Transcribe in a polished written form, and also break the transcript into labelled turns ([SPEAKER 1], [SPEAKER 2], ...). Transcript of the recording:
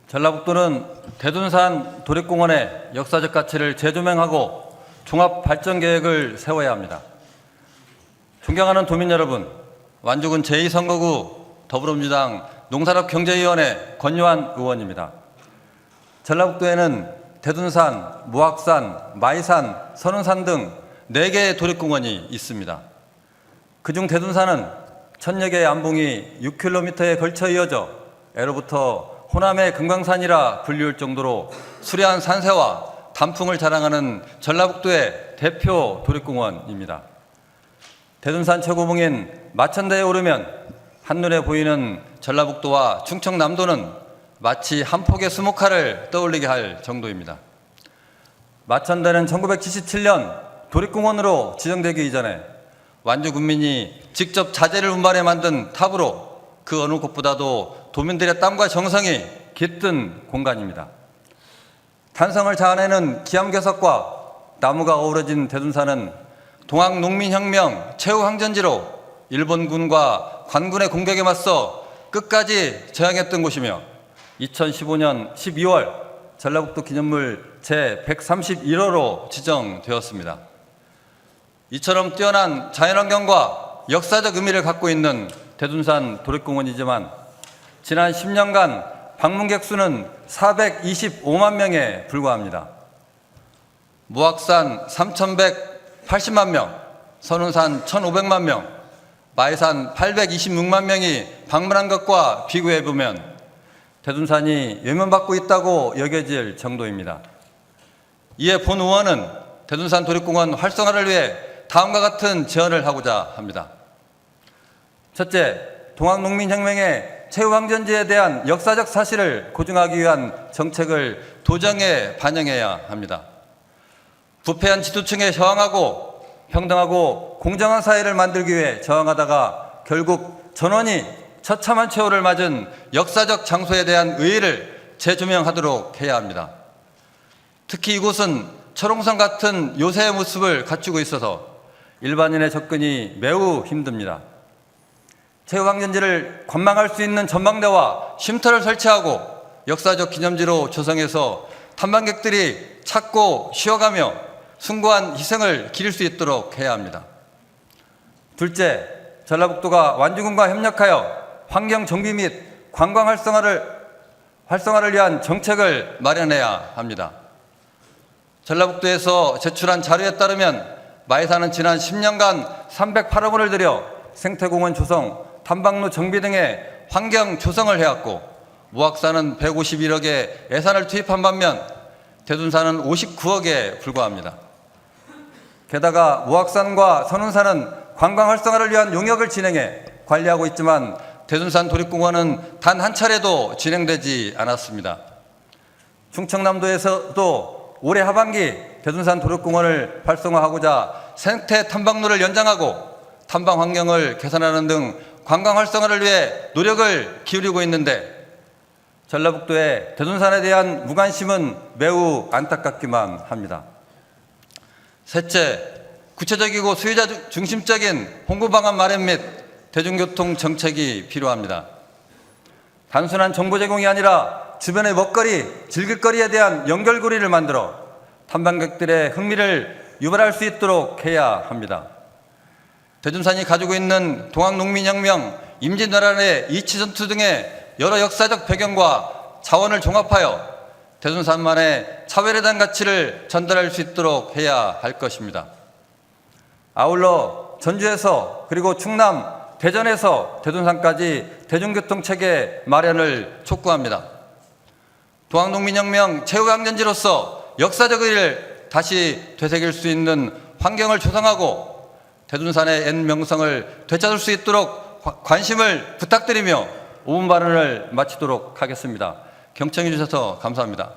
[SPEAKER 1] 전라북도는 대둔산 도립공원의 역사적 가치를 재조명하고 종합발전계획을 세워야 합니다. 존경하는 도민 여러분, 완주군 제2선거구 더불어민주당 농산업경제위원회 권유한 의원입니다. 전라북도에는 대둔산, 무악산, 마이산, 선운산 등 4개의 도립공원이 있습니다. 그중 대둔산은 1000여 개의 암봉이 6km에 걸쳐 이어져 애로부터 호남의 금강산이라 불리울 정도로 수려한 산세와 단풍을 자랑하는 전라북도의 대표 도립공원입니다. 대둔산 최고봉인 마천대에 오르면 한눈에 보이는 전라북도와 충청남도는 마치 한 폭의 수목화를 떠올리게 할 정도입니다. 마천대는 1977년 도립공원으로 지정되기 이전에 완주 군민이 직접 자재를 운반해 만든 탑으로 그 어느 곳보다도 도민들의 땀과 정성이 깃든 공간입니다. 탄성을 자아내는 기암괴석과 나무가 어우러진 대둔산은 동학농민혁명 최후항전지로 일본군과 관군의 공격에 맞서 끝까지 저항했던 곳이며 2015년 12월 전라북도 기념물 제131호로 지정되었습니다. 이처럼 뛰어난 자연환경과 역사적 의미를 갖고 있는 대둔산 도립공원이지만 지난 10년간 방문객 수는 425만 명에 불과합니다. 무악산 3,180만 명, 선운산 1,500만 명, 마이산 826만 명이 방문한 것과 비교해보면 대둔산이 외면받고 있다고 여겨질 정도입니다. 이에 본 의원은 대둔산 도립공원 활성화를 위해 다음과 같은 제안을 하고자 합니다. 첫째, 동학농민혁명의 최후항전지에 대한 역사적 사실을 고증하기 위한 정책을 도정에 반영해야 합니다. 부패한 지도층에 저항하고 평등하고 공정한 사회를 만들기 위해 저항하다가 결국 전원이 처참한 최후를 맞은 역사적 장소에 대한 의의를 재조명하도록 해야 합니다. 특히 이곳은 철옹성 같은 요새의 모습을 갖추고 있어서 일반인의 접근이 매우 힘듭니다. 최후항전지를 관망할 수 있는 전망대와 쉼터를 설치하고 역사적 기념지로 조성해서 탐방객들이 찾고 쉬어가며 숭고한 희생을 기릴 수 있도록 해야 합니다. 둘째, 전라북도가 완주군과 협력하여 환경 정비 및 관광 활성화를 위한 정책을 마련해야 합니다. 전라북도에서 제출한 자료에 따르면 마이산은 지난 10년간 308억 원을 들여 생태공원 조성, 탐방로 정비 등의 환경 조성을 해왔고 무악산은 151억의 예산을 투입한 반면 대둔산은 59억에 불과합니다. 게다가 무악산과 선운산은 관광 활성화를 위한 용역을 진행해 관리하고 있지만 대둔산 도립공원은 단 한 차례도 진행되지 않았습니다. 충청남도에서도 올해 하반기 대둔산 도립공원을 활성화하고자 생태 탐방로를 연장하고 탐방 환경을 개선하는 등 관광 활성화를 위해 노력을 기울이고 있는데 전라북도의 대둔산에 대한 무관심은 매우 안타깝기만 합니다. 셋째, 구체적이고 수요자 중심적인 홍보 방안 마련 및 대중교통 정책이 필요합니다. 단순한 정보 제공이 아니라 주변의 먹거리, 즐길거리에 대한 연결고리를 만들어 탐방객들의 흥미를 유발할 수 있도록 해야 합니다. 대둔산이 가지고 있는 동학농민혁명, 임진왜란의 이치전투 등의 여러 역사적 배경과 자원을 종합하여 대둔산만의 차별에 대한 가치를 전달할 수 있도록 해야 할 것입니다. 아울러 전주에서 그리고 충남, 대전에서 대둔산까지 대중교통체계 마련을 촉구합니다. 동학농민혁명 최후항전지로서 역사적 의의를 다시 되새길 수 있는 환경을 조성하고 대둔산의 옛 명성을 되찾을 수 있도록 관심을 부탁드리며 5분 발언을 마치도록 하겠습니다. 경청해 주셔서 감사합니다.